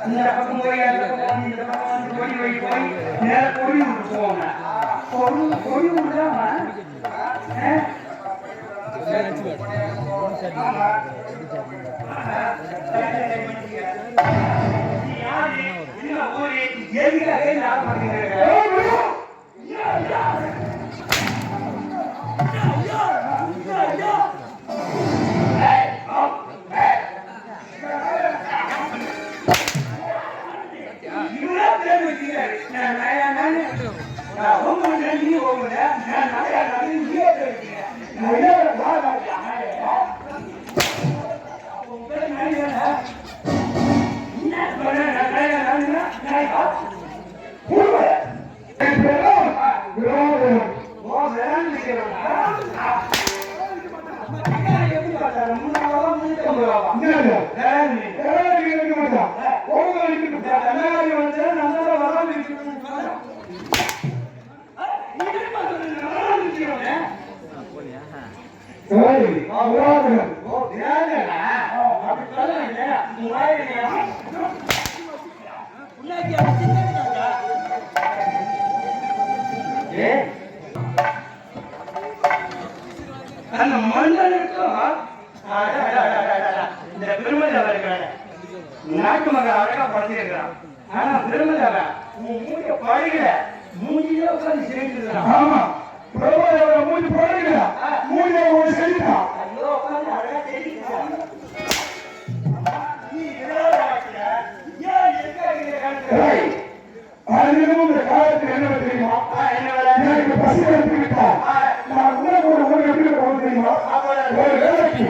இந்த பக்கம் போய் அந்த பக்கம் இந்த பக்கம் கொடி வை போய் நேர கொடி விட்டு போவாங்க கொடி விடுறாம அந்த மன்னனுக்கும் இந்த பெருமதியாவை இருக்கிறாங்க நாட்டு மகள் அழகா படைச்சிருக்கிறான் ஆனா பெருமதியாவை மூஞ்ச பழகல மூஞ்சிலே உட்காந்து சிரிக்கிறான் ஆமா பெருமதியாவை மூஞ்சி பழகல மூஞ்சில ஒரு சிரிக்கிறான் ஐயோ உட்காந்து அழகா சிரிக்கிறான் நீ விளையாடுறாங்க ஏன் இருக்காங்க அதிகமும் இந்த காலத்தில் என்ன தெரியுமா எனக்கு பசி எடுத்துக்கிட்டா நான் உள்ள ஒரு எப்படி போக தெரியுமா ஒரு வேலைக்கு